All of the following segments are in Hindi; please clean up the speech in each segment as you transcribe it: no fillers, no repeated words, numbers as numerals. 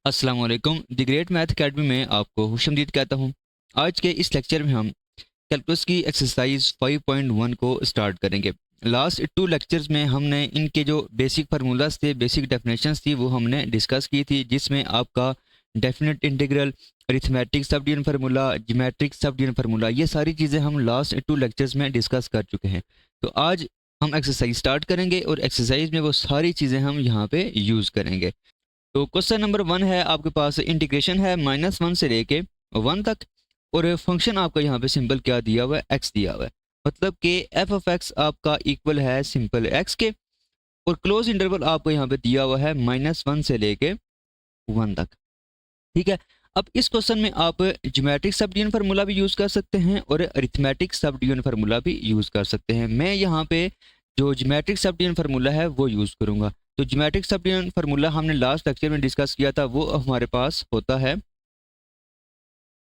अस्सलाम वालेकुम। द ग्रेट मैथ अकेडमी में आपको खुशामदीद कहता हूँ। आज के इस लेक्चर में हम कैलकुलस की एक्सरसाइज 5.1 को स्टार्ट करेंगे। लास्ट टू लेक्चर्स में हमने इनके जो बेसिक फार्मूलाज थे, बेसिक डेफिनेशंस थी, वो हमने डिस्कस की थी, जिसमें आपका definite integral, arithmetic sub division formula, geometric subdivision formula, ये सारी चीज़ें हम लास्ट टू लेक्चर्स में डिस्कस कर चुके हैं। तो आज हम एक्सरसाइज स्टार्ट करेंगे और एक्सरसाइज में वो सारी चीज़ें हम यहाँ पे यूज़ करेंगे। तो क्वेश्चन नंबर 1 है, आपके पास इंटीग्रेशन है -1 से लेके 1 तक, और फंक्शन आपका यहाँ पे सिंपल क्या दिया हुआ है, x दिया हुआ है। मतलब कि एफ ऑफ एक्स आपका इक्वल है सिंपल x के, और क्लोज इंटरवल आपको यहाँ पे दिया हुआ है -1 से लेके 1 तक। ठीक है। अब इस क्वेश्चन में आप ज्योमेट्रिक सब डिवीजन फार्मूला भी यूज कर सकते हैं और अरिथमेटिक सब डिवीजन फार्मूला भी यूज कर सकते हैं। मैं यहाँ पे जो ज्योमेट्रिक सब डिवीजन फार्मूला है वो यूज करूंगा। तो ज्योमेट्रिक सब डिवीजन फार्मूला हमने लास्ट लेक्चर में डिस्कस किया था, वो हमारे पास होता है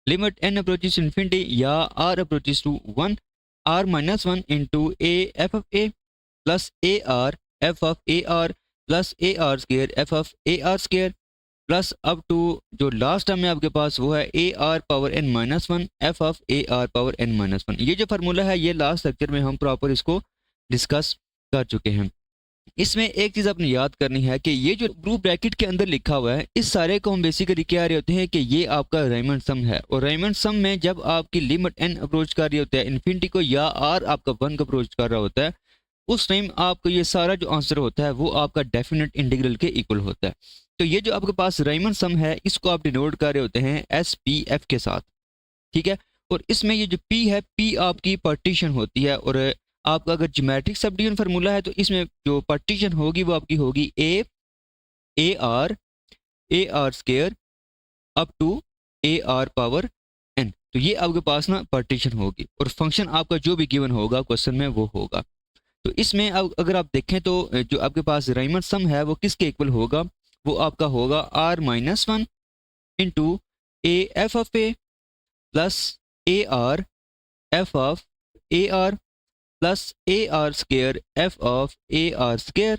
लिमिट n अप्रोचेस इन्फिनिटी या r approaches to 1 r -1 into a f of a plus a r f of a r plus a r square f of a r square plus up to जो लास्ट टर्म है आपके पास वो है a r power n -1 f of a r power n -1। ये जो फार्मूला है ये लास्ट लेक्चर में हम प्रॉपर इसको डिस्कस कर चुके हैं। इसमें एक चीज़ आपने याद करनी है कि ये जो ब्लू ब्रैकेट के अंदर लिखा हुआ है, इस सारे को हम बेसिकली क्या रहे होते हैं कि ये आपका रायमंड सम है, और रायमंड सम में जब आपकी लिमिट एन अप्रोच कर रही होता है इन्फिनिटी को, या आर आपका 1 को अप्रोच कर रहा होता है, उस टाइम आपको ये सारा जो आंसर होता है वो आपका डेफिनेट इंटीग्रल के इक्वल होता है। तो ये जो आपके पास रायमंड सम है, इसको आप डिनोट कर रहे होते हैं एस पी एफ के साथ। ठीक है। और इसमें ये जो पी है, पी आपकी पार्टीशन होती है, और आपका अगर ज्योमेट्रिक सब डिवीजन फार्मूला है तो इसमें जो पार्टीशन होगी वो आपकी होगी a r square up to a r power n. तो ये आपके पास ना पार्टीशन होगी, और फंक्शन आपका जो भी गिवन होगा क्वेश्चन में वो होगा। तो इसमें अब अगर आप देखें तो जो आपके पास रायमंड सम है वो किसके इक्वल होगा, वो आपका होगा r-1 into a f of A plus a r f of a are plus a r square f of a r square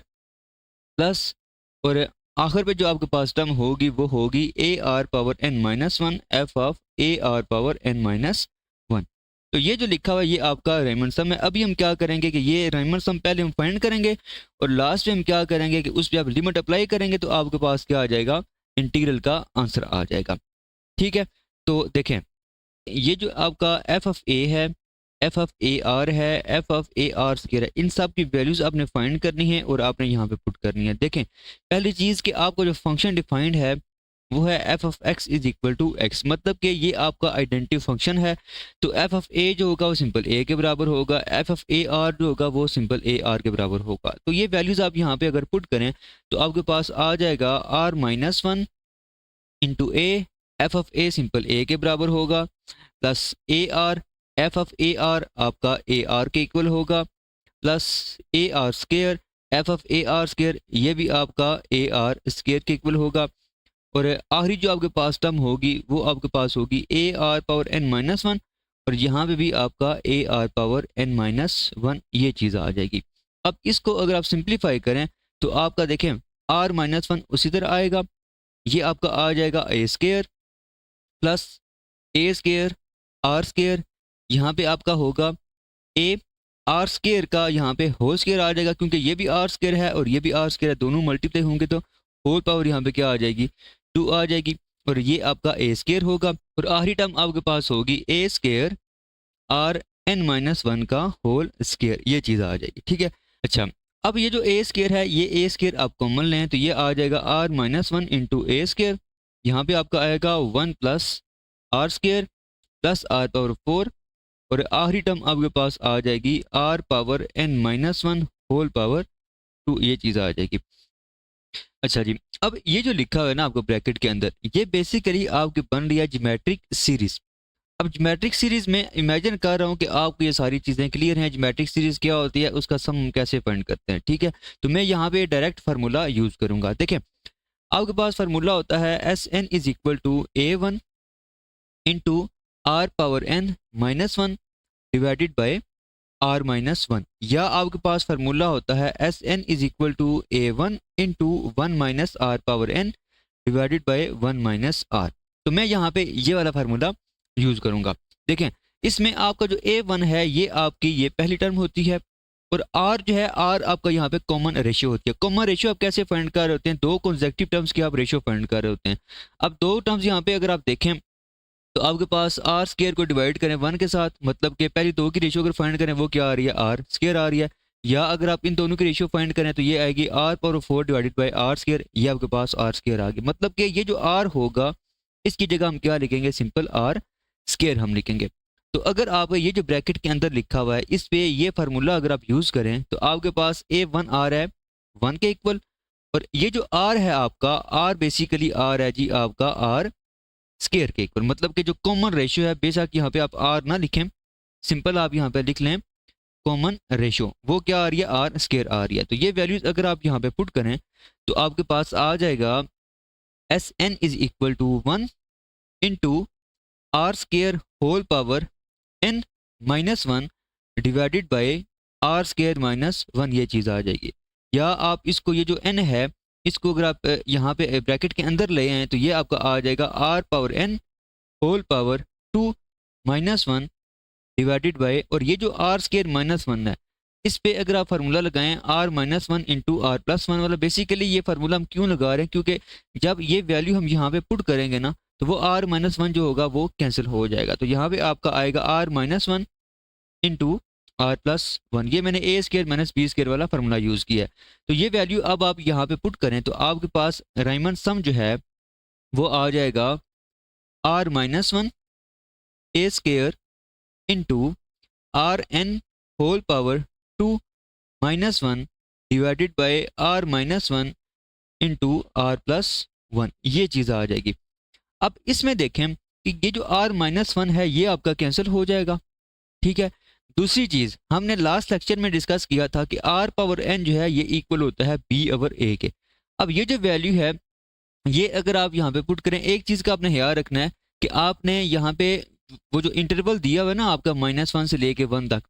plus, और आखिर पे जो आपके पास टर्म होगी वो होगी a r power n-1 F of a r power n-1। तो ये जो लिखा हुआ है ये आपका रायमंड सम है। अभी हम क्या करेंगे कि ये रायमंड सम पहले हम फाइंड करेंगे, और लास्ट में हम क्या करेंगे कि उस पर आप लिमिट अप्लाई करेंगे तो आपके पास क्या आ जाएगा, इंटीग्रल का आंसर आ जाएगा। ठीक है। तो देखें, ये जो आपका एफ ऑफ ए है, एफ ऑफ ए आर है, f of a r square है, इन सब की वैल्यूज आपने फाइंड करनी है और आपने यहाँ पे पुट करनी है। देखें, पहली चीज़ कि आपको जो फंक्शन डिफाइंड है वो है f of x is equal to x, मतलब कि ये आपका आइडेंटिटी फंक्शन है। तो एफ ऑफ ए जो होगा वो सिंपल ए के बराबर होगा, एफ ऑफ ए आर जो होगा वो सिंपल ए आर के बराबर होगा। तो ये वैल्यूज आप यहाँ पे अगर पुट करें तो आपके पास आ जाएगा r-1 into a, f of a simple a के बराबर होगा, plus a r, f of a r आपका ए आर के इक्वल होगा, plus a r square, f of a r square ये भी आपका ए आर स्केयर के इक्वल होगा, और आखिरी जो आपके पास टर्म होगी वो आपके पास होगी ए आर पावर n-1, और यहाँ पे भी आपका ए आर पावर n-1 ये चीज़ आ जाएगी। अब इसको अगर आप सिंप्लीफाई करें तो आपका देखें r-1 उसी तरह आएगा, ये आपका आ जाएगा a square plus a square r square, यहाँ पे आपका होगा ए आर स्केयर का यहाँ पे होल स्केयर आ जाएगा, क्योंकि ये भी आर स्केयर है और ये भी आर स्केयर है, दोनों मल्टीप्लाई होंगे तो होल पावर यहाँ पे क्या आ जाएगी, 2 आ जाएगी, और ये आपका ए स्केयर होगा, और आखिरी टर्म आपके पास होगी ए स्केयर आर n-1 का होल स्केयर, ये चीज़ आ जाएगी। ठीक है। अच्छा, अब ये जो ए स्केयर है, ये ए स्केयर आप कॉमन लें तो ये आ जाएगा r-1 इंटू ए स्केयर, यहाँ पे आपका आएगा 1 plus r square plus r power 4, और आखिरी टर्म आपके पास आ जाएगी r power n-1 whole power 2, ये चीज़ आ जाएगी। अच्छा जी, अब ये जो लिखा हुआ है ना आपको ब्रैकेट के अंदर, ये बेसिकली आपकी बन रही है ज्योमेट्रिक सीरीज। अब ज्योमेट्रिक सीरीज में इमेजिन कर रहा हूँ कि आपको ये सारी चीज़ें क्लियर हैं, ज्योमेट्रिक सीरीज क्या होती है, उसका सम हम कैसे फाइंड करते हैं। ठीक है। तो मैं यहाँ पे डायरेक्ट फार्मूला यूज करूंगा। देखें, आपके पास फार्मूला होता है S n is equal to a one into r power n-1 divided by r-1, या आपके पास फार्मूला होता है S n is equal to a one into 1 minus r power n divided by 1 minus r. तो मैं यहाँ पे ये वाला फार्मूला यूज करूंगा। देखें, इसमें आपका जो A1 है ये आपकी ये पहली टर्म होती है, और R जो है R आपका यहाँ पे कॉमन रेशियो होती है। कॉमन रेशियो आप कैसे फाइंड कर रहे होते हैं? दो कॉन्सेक्टिव टर्म्स की आप रेशियो फाइंड कर रहे होते हैं। अब दो टर्म्स यहाँ पे अगर आप देखें तो आपके पास आर स्केयर को डिवाइड करें 1 के साथ, मतलब कि पहली दो की रेशियो अगर फाइंड करें वो क्या आ रही है? आर स्केयर आ रही है। या अगर आप इन दोनों की रेशियो फाइंड करें तो ये आएगी r power 4 divided by r square, ये आपके पास आर स्केयर आ गई। मतलब कि ये जो आर होगा इसकी जगह हम क्या लिखेंगे? सिंपल आर स्केयर हम लिखेंगे। तो अगर आप ये जो ब्रैकेट के अंदर लिखा हुआ है इस पे ये फार्मूला अगर आप यूज करें तो आपके पास A1 आर है 1 के इक्वल, और ये जो आर है आपका आर बेसिकली आर है जी आपका आर स्केयर के इक्वल। मतलब कि जो कॉमन रेशियो है, बेशक यहाँ पे आप आर ना लिखें, सिंपल आप यहाँ पे लिख लें कॉमन रेशियो, वो क्या आ रही है? आर स्केयर आ रही है। तो ये वैल्यूज अगर आप यहाँ पे पुट करें तो आपके पास आ जाएगा S n is equal to 1 into r square whole power n minus 1 divided by r square minus 1, ये चीज़ आ जाएगी। या आप इसको ये जो एन है इसको अगर आप यहाँ पे ब्रैकेट के अंदर ले आए तो ये आपका आ जाएगा r power n whole power 2 minus 1 divided by, और ये जो आर स्केयर माइनस 1 है इस पे अगर आप फार्मूला लगाएं r minus 1 into r plus 1 वाला। बेसिकली ये फार्मूला हम क्यों लगा रहे हैं? क्योंकि जब ये वैल्यू हम यहाँ पे पुट करेंगे ना तो वो आर माइनस 1 जो होगा वो कैंसिल हो जाएगा। तो यहाँ पे आपका आएगा r minus 1 into r plus 1। ये मैंने a square minus b square वाला फार्मूला यूज किया है। तो ये वैल्यू अब आप यहाँ पे पुट करें तो आपके पास राइमन सम जो है वो आ जाएगा r minus 1 a square into r n whole power 2 minus 1 divided by r minus 1 into r plus 1, ये चीज़ आ जाएगी। अब इसमें देखें कि ये जो आर माइनस 1 है ये आपका कैंसिल हो जाएगा, ठीक है। दूसरी चीज़ हमने लास्ट लेक्चर में डिस्कस किया था कि आर पावर एन जो है ये इक्वल होता है बी ओवर ए के। अब ये जो वैल्यू है ये अगर आप यहाँ पे पुट करें, एक चीज़ का आपने ख्याल रखना है कि आपने यहाँ पे वो जो इंटरवल दिया हुआ है ना आपका -1 से लेके 1 तक,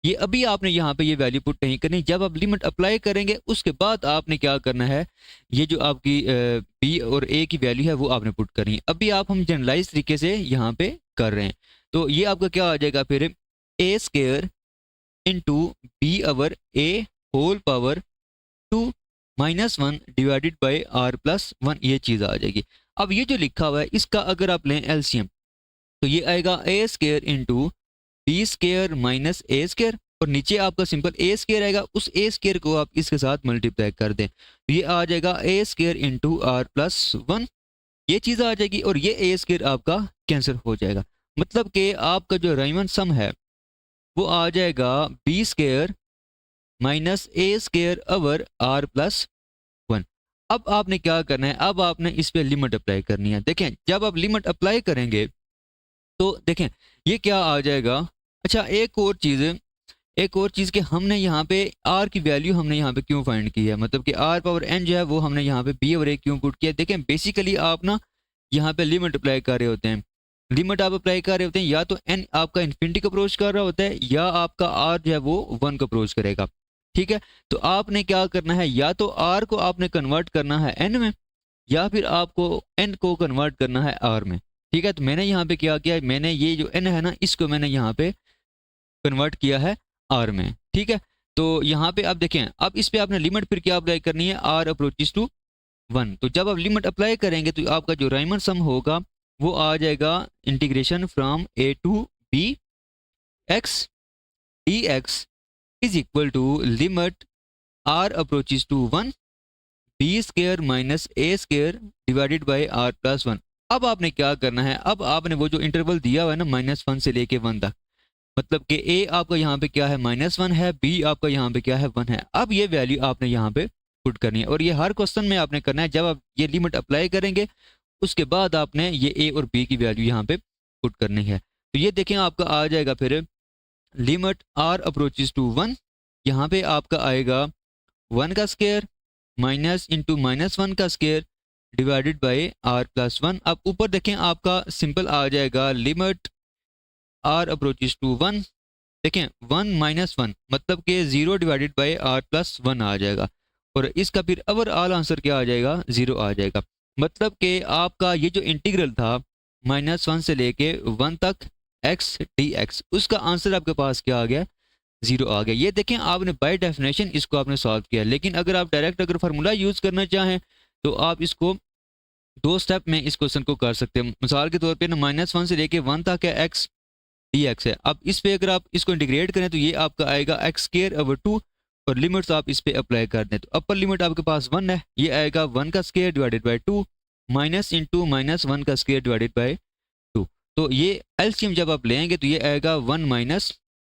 ये अभी आपने यहाँ पे ये वैल्यू पुट नहीं करनी। जब आप लिमिट अप्लाई करेंगे उसके बाद आपने क्या करना है, ये जो आपकी बी और ए की वैल्यू है वो आपने पुट करनी है। अभी आप हम जनरलाइज तरीके से यहाँ पे कर रहे हैं। तो ये आपका क्या आ जाएगा फिर? A square into b over a whole power 2 minus 1 divided by r plus 1, ये चीज़ आ जाएगी। अब ये जो लिखा हुआ है इसका अगर आप लें एलसीएम तो ये आएगा a square into b square minus a square, और नीचे आपका सिंपल ए स्केयर आएगा, उस ए स्केयर को आप इसके साथ मल्टीप्लाई कर दें तो ये आ जाएगा a square into r plus 1, ये चीज़ आ जाएगी, और ये ए स्केयर आपका कैंसिल हो जाएगा। मतलब कि आपका जो राइमन सम है वो आ जाएगा b square minus a square over r plus 1। अब आपने क्या करना है? अब आपने इस पे लिमिट अप्लाई करनी है। देखें, जब आप लिमिट अप्लाई करेंगे तो देखें ये क्या आ जाएगा। अच्छा, एक और चीज़ कि हमने यहाँ पे आर की वैल्यू हमने यहाँ पे क्यों फाइंड की है, मतलब कि आर पावर एन जो है वो हमने यहाँ पे बी ओवर ए क्यों पुट किया। देखें, बेसिकली आप ना यहाँ पे लिमिट अप्लाई कर रहे होते हैं। लिमिट आप अप्लाई कर रहे होते हैं या तो एन आपका इन्फिनिटी को अप्रोच कर रहा होता है या आपका आर जो है वो 1 को अप्रोच करेगा, ठीक है। तो आपने क्या करना है, या तो आर को आपने कन्वर्ट करना है एन में या फिर आपको एन को कन्वर्ट करना है आर में, ठीक है। तो मैंने यहाँ पे क्या किया, मैंने ये जो एन है ना इसको मैंने यहाँ पे कन्वर्ट किया है आर में, ठीक है। तो यहाँ पे आप देखें, अब इस पे आपने लिमिट फिर क्या अप्लाई करनी है? R approaches to 1। तो जब आप लिमिट अप्लाई करेंगे तो आपका जो राइमन सम होगा वो आ जाएगा integration from a to b x d x is equal to limit r approaches to 1 b square minus a square divided by r plus 1। अब आपने क्या करना है? अब आपने वो जो इंटरवल दिया हुआ है ना -1 से लेके 1 तक, मतलब कि ए आपका यहाँ पे क्या है -1 है, बी आपका यहाँ पे क्या है 1 है। अब ये वैल्यू आपने यहाँ पे पुट करनी है, और ये हर क्वेश्चन में आपने करना है। जब आप ये लिमिट अप्लाई करेंगे उसके बाद आपने ये ए और बी की वैल्यू यहाँ पे पुट करनी है। तो ये देखें आपका आ जाएगा फिर लिमिट आर अप्रोचेस टू 1, यहाँ पे आपका आएगा 1 का स्केयर माइनस इंटू -1 का square divided by r plus 1। अब ऊपर देखें आपका सिंपल आ जाएगा लिमिट आर अप्रोचेस टू 1, देखें 1 माइनस 1 मतलब कि 0 डिवाइडेड बाई आर प्लस 1 आ जाएगा, और इसका फिर ओवरऑल आंसर क्या आ जाएगा? 0 आ जाएगा। मतलब कि आपका ये जो इंटीग्रल था -1 से लेके 1 तक एक्स डी एक्स, उसका आंसर आपके पास क्या आ गया, 0 आ गया। ये देखें आपने बाय डेफिनेशन इसको आपने सॉल्व किया, लेकिन अगर आप डायरेक्ट अगर फार्मूला यूज़ करना चाहें तो आप इसको 2 स्टेप में इस क्वेश्चन को कर सकते हैं। मिसाल के तौर पे ना -1 से लेके 1 तक है एक्स डी एक्स है। अब इस पे अगर आप इसको इंटीग्रेट करें तो ये आपका आएगा x²/2 और लिमिट्स आप इस पे अप्लाई कर दें तो अपर लिमिट आपके पास 1 है, ये आएगा 1 का square divided by 2 minus into -1 का स्क्वायर डिवाइडेड बाय 2। तो ये एलसीएम जब आप लेंगे तो ये आएगा 1 -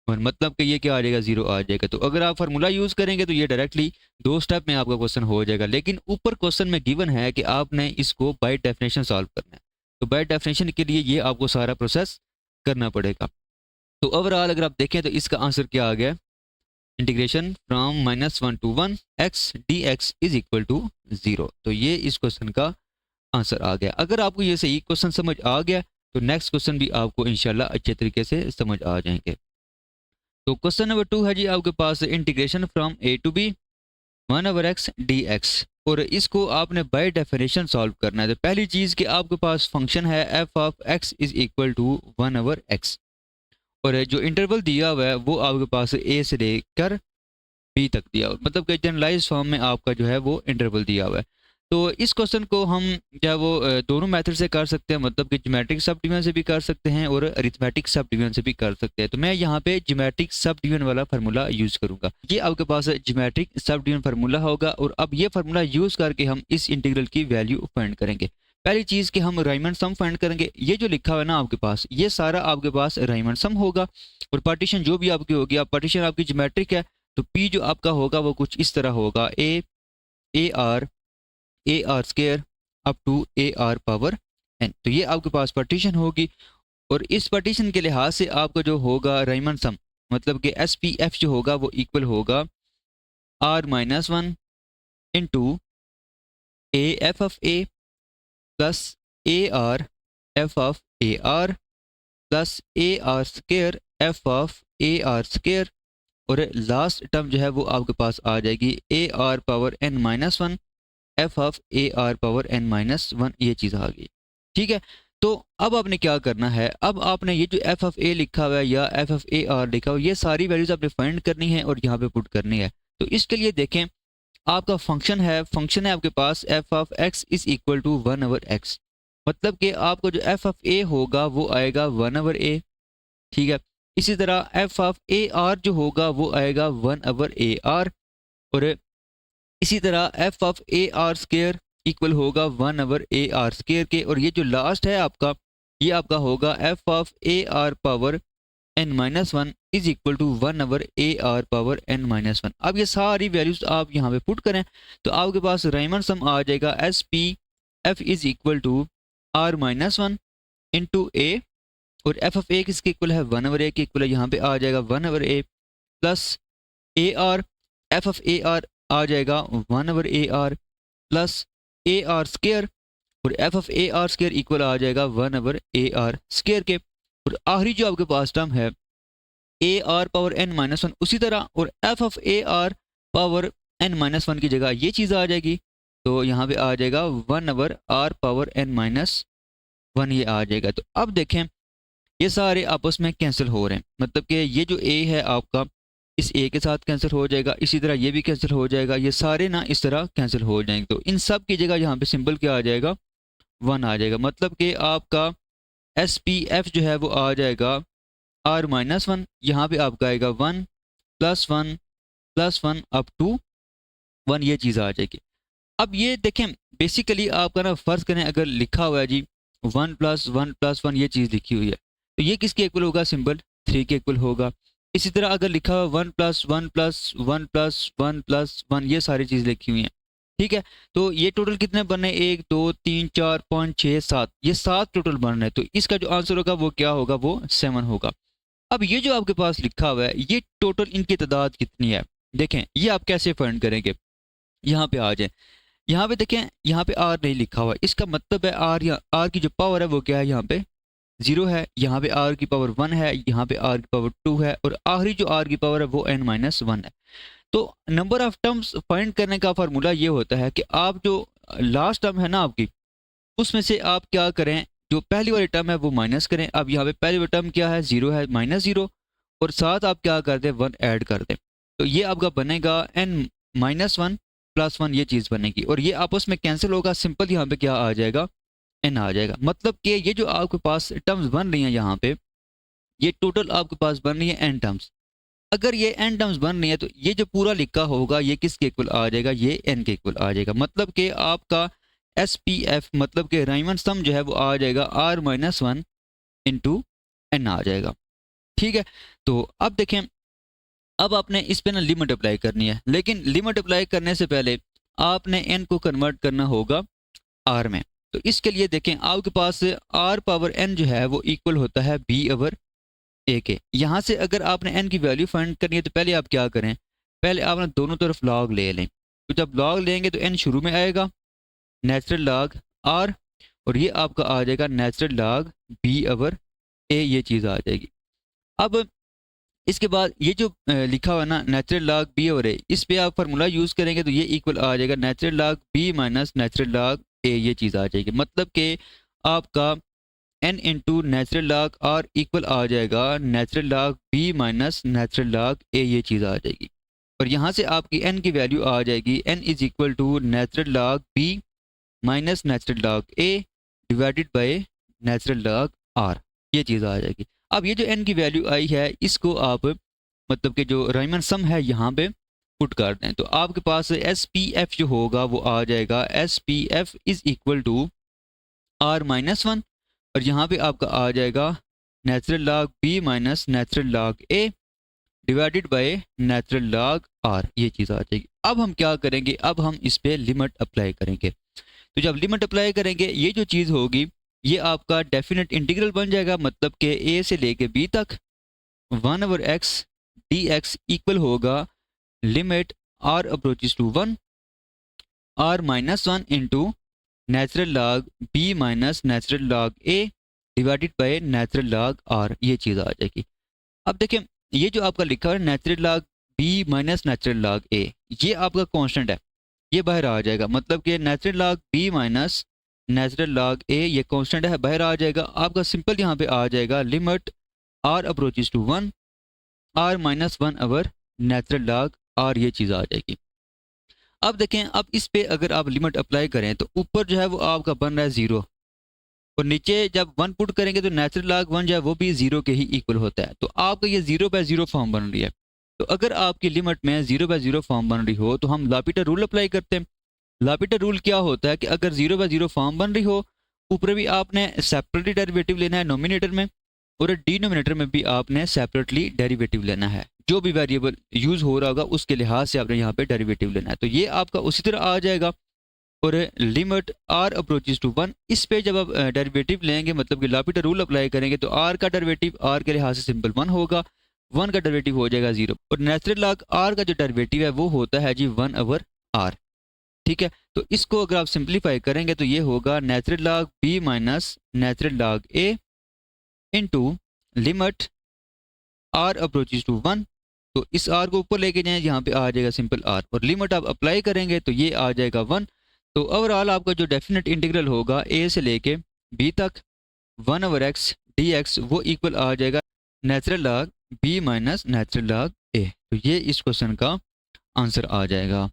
1, मतलब कि ये क्या आ जाएगा, 0 आ जाएगा। तो अगर आप फार्मूला यूज़ करेंगे तो ये डायरेक्टली 2 स्टेप में आपका क्वेश्चन हो जाएगा, लेकिन ऊपर क्वेश्चन में गिवन है कि आपने इसको बाय डेफिनेशन सॉल्व करना है। तो बाय डेफिनेशन के लिए ये आपको सारा प्रोसेस करना पड़ेगा। तो ओवरऑल अगर आप देखें तो इसका आंसर क्या आ गया, integration from -1 to 1 x d x is equal to 0। तो ये इस क्वेश्चन का आंसर आ गया। अगर आपको ये सही क्वेश्चन समझ आ गया तो नेक्स्ट क्वेश्चन भी आपको इंशाल्लाह अच्छे तरीके से समझ आ जाएंगे। तो क्वेश्चन नंबर 2 है जी आपके पास, integration from a to b 1/x dx, और इसको आपने बाय डेफिनेशन सॉल्व करना है। तो पहली चीज़ कि आपके पास फंक्शन है f of x is equal to 1/x, और जो इंटरवल दिया हुआ है वो आपके पास a से लेकर b तक दिया हुआ है, मतलब कि जनरलाइज फॉर्म में आपका जो है वो इंटरवल दिया हुआ है। तो इस क्वेश्चन को हम क्या वो दोनों मेथड से कर सकते हैं, मतलब कि ज्योमेट्रिक सब डिवीजन से भी कर सकते हैं और अरिथमेटिक सब डिवीजन से भी कर सकते हैं। तो मैं यहाँ पे ज्योमेट्रिक सब डिवीजन वाला फार्मूला यूज करूंगा। ये आपके पास ज्योमेट्रिक सब डिवीजन फार्मूला होगा, और अब ये फार्मूला यूज करके हम इस इंटीग्रल की वैल्यू फाइंड करेंगे। पहली चीज कि हम राइमंड सम फाइंड करेंगे। ये जो लिखा हुआ है ना आपके पास, ये सारा आपके पास राइमंड सम होगा, और पार्टीशन जो भी आपकी होगी, आप पार्टीशन आपकी ज्योमेट्रिक है तो पी जो आपका होगा वो कुछ इस तरह होगा, a r square up to a r power n. तो ये आपके पास पार्टीशन होगी, और इस पार्टीशन के लिहाज से आपका जो होगा राइमंड सम, मतलब कि एस पी एफ जो होगा वो इक्वल होगा r-1 into a f of A plus a r f of a are plus a r square F of a r square, और लास्ट टर्म जो है वो आपके पास आ जाएगी ए r power n-1 F of a r power n-1, ये चीज़ आ गई। ठीक है, तो अब आपने क्या करना है, अब आपने ये जो एफ ऑफ ए लिखा हुआ है या एफ ऑफ ए आर लिखा हुआ है, ये सारी वैल्यूज आपने फाइंड करनी है और यहाँ पे पुट करनी है। तो इसके लिए देखें, आपका फंक्शन है आपके पास f of x is equal to 1/x, मतलब कि आपको जो एफ ऑफ ए होगा वो आएगा 1/a। ठीक है, इसी तरह एफ ऑफ ए आर जो होगा वो आएगा 1/ar, और इसी तरह F of a r square equal होगा 1/ar स्क्वायर के, और ये जो लास्ट है आपका, ये आपका होगा f of a r power n-1 is equal to 1/ar power n-1। अब ये सारी वैल्यूज आप यहाँ पे पुट करें तो आपके पास राइमंड सम आ जाएगा S P F is equal to r-1 into a, और एफ ऑफ ए किसके इक्वल है, 1/a के इक्वल है, यहाँ पे आ जाएगा 1/a plus a r, f of a r आ जाएगा 1/ar plus a r square, और f of a r square equal आ जाएगा 1/ar स्क्वायर के, और आखिरी जो आपके पास टर्म है ए आर पावर n-1 उसी तरह, और f of a r power n-1 की जगह ये चीज़ आ जाएगी, तो यहाँ पे आ जाएगा 1/r पावर n-1, ये आ जाएगा। तो अब देखें ये सारे आपस में कैंसिल हो रहे हैं, मतलब कि ये जो ए है आपका इस ए के साथ कैंसिल हो जाएगा, इसी तरह ये भी कैंसिल हो जाएगा, ये सारे ना इस तरह कैंसिल हो जाएंगे। तो इन सब की जगह यहाँ पे सिंबल क्या आ जाएगा, 1 आ जाएगा, मतलब कि आपका एस पी एफ जो है वो आ जाएगा r-1, यहाँ पे आपका आएगा 1 + 1 अप टू 1, ये चीज़ आ जाएगी। अब ये देखें बेसिकली आपका ना फर्ज करें अगर लिखा हुआ है जी 1 + 1 + 1, ये चीज़ लिखी हुई है, तो ये किसके इक्वल होगा, सिंबल 3 के इक्वल होगा। इसी तरह अगर लिखा हुआ 1 + 1 + 1 + 1 + 1, ये सारी चीज़ लिखी हुई हैं। ठीक है, तो ये टोटल कितने बन रहे हैं, 1 2 3 4 5 6 7, ये 7 टोटल बन रहे हैं। तो इसका जो आंसर होगा वो क्या होगा, वो 7 होगा। अब ये जो आपके पास लिखा हुआ है ये टोटल इनकी तादाद कितनी है, देखें ये आप कैसे फाइंड करेंगे। यहाँ पे आ जाए, यहाँ पे देखें, यहाँ पे आर नहीं लिखा हुआ, इसका मतलब है आर, या आर की जो पावर है वो क्या है, यहाँ पे 0 है, यहाँ पे आर की पावर 1 है, यहाँ पे आर की पावर 2 है, और आखिरी जो आर की पावर है वो n-1 है। तो नंबर ऑफ टर्म्स फाइंड करने का फार्मूला ये होता है कि आप जो लास्ट टर्म है ना आपकी, उसमें से आप क्या करें, जो पहली वाली टर्म है वो माइनस करें। अब यहाँ पे पहली वाली टर्म क्या है, 0 है, -0, और साथ आप क्या कर दें, 1 ऐड कर दें। तो ये आपका बनेगा n-1 + 1, ये चीज़ बनेगी, और ये आपस में कैंसिल होगा। सिंपल यहाँ पे क्या आ जाएगा, n आ जाएगा। मतलब कि ये जो आपके पास टर्म्स बन रही हैं यहाँ पे, ये टोटल आपके पास बन रही है n टर्म्स। अगर ये n टर्म्स बन रही है तो ये जो पूरा लिखा होगा ये किसके इक्वल आ जाएगा, ये n के इक्वल आ जाएगा। मतलब कि आपका SPF मतलब कि राइमन सम जो है वो आ जाएगा r-1 इंटू n आ जाएगा। ठीक है, तो अब देखें, अब आपने इस पे ना लिमिट अप्लाई करनी है, लेकिन लिमिट अप्लाई करने से पहले आपने n को कन्वर्ट करना होगा r में। तो इसके लिए देखें, आपके पास r⁴n जो है वो इक्वल होता है b/a के। यहाँ से अगर आपने n की वैल्यू फाइंड करनी है तो पहले आप क्या करें, पहले आपने दोनों तरफ लॉग ले लें। तो जब लॉग लेंगे तो n शुरू में आएगा नेचुरल लॉग r, और ये आपका आ जाएगा नेचुरल लॉग b/a, ये चीज़ आ जाएगी। अब इसके बाद ये जो लिखा हुआ है ना नेचुरल लॉग b/a, इस पे आप फार्मूला यूज़ करेंगे तो ये इक्वल आ जाएगा natural log b minus natural log a, ये चीज़ आ जाएगी। मतलब कि आपका n into natural log r equal आ जाएगा natural log b minus natural log a, ये चीज़ आ जाएगी। और यहाँ से आपकी n की वैल्यू आ जाएगी n is equal to natural log b minus natural log a divided by natural log r, ये चीज़ आ जाएगी। अब ये जो n की वैल्यू आई है इसको आप मतलब कि जो राइमन सम है यहाँ पे पुट कर दें, तो आपके पास SPF जो होगा वो आ जाएगा SPF is equal to r-1, और यहाँ पे आपका आ जाएगा natural log b minus natural log a divided by natural log r, ये चीज़ आ जाएगी। अब हम क्या करेंगे, अब हम इस पे लिमिट अप्लाई करेंगे। तो जब लिमिट अप्लाई करेंगे ये जो चीज़ होगी ये आपका डेफिनेट इंटीग्रल बन जाएगा। मतलब कि a से लेके b तक 1/x dx इक्वल होगा limit r approaches to 1 r-1 into natural log b minus natural log a divided by natural log r, ये चीज़ आ जाएगी। अब देखें, ये जो आपका लिखा है natural log b minus natural log a, ये आपका कांस्टेंट है, ये बाहर आ जाएगा। मतलब कि natural log b minus natural log a ये कांस्टेंट है, बाहर आ जाएगा। आपका सिंपल यहाँ पे आ जाएगा limit r approaches to 1 r-1 natural log r, ये चीज़ आ जाएगी। अब देखें, अब इस पे अगर आप लिमिट अप्लाई करें तो ऊपर जो है वो आपका बन रहा है 0, और नीचे जब 1 पुट करेंगे तो नेचुरल लॉग 1 जो है वो भी 0 के ही इक्वल होता है। तो आपका ये 0/0 फॉर्म बन रही है। तो अगर आपकी लिमिट में 0/0 फॉर्म बन रही हो तो हम लापिटर रूल अप्लाई करते हैं। लापिटर रूल क्या होता है कि अगर 0/0 फॉर्म बन रही हो, ऊपर भी आपने सेपरेटली डेरिवेटिव लेना है नोमिनेटर में, और डिनोमिनेटर में भी आपने सेपरेटली डेरिवेटिव लेना है। जो भी वेरिएबल यूज़ हो रहा होगा उसके लिहाज से आपने यहाँ पे डेरिवेटिव लेना है। तो ये आपका उसी तरह आ जाएगा। और लिमिट r अप्रोचेस टू 1, इस पे जब आप डेरिवेटिव लेंगे मतलब कि लापिटर रूल अप्लाई करेंगे तो r का डेरिवेटिव r के लिहाज से सिंपल 1 होगा, 1 का डेरिवेटिव हो जाएगा 0, और नेचुरल लॉग r का जो डेरिवेटिव है वो होता है जी 1/r। ठीक है, तो इसको अगर आप सिंप्लीफाई करेंगे तो ये होगा natural log b minus natural log a into limit r approaches to 1। तो इस r को ऊपर लेके जाएं, यहाँ पे आ जाएगा सिंपल r, और लिमिट आप अप्लाई करेंगे तो ये आ जाएगा 1। तो ओवरऑल आपका जो डेफिनेट इंटीग्रल होगा a से लेके b तक 1/x dx वो इक्वल आ जाएगा natural log b minus natural log a। तो ये इस क्वेश्चन का आंसर आ जाएगा।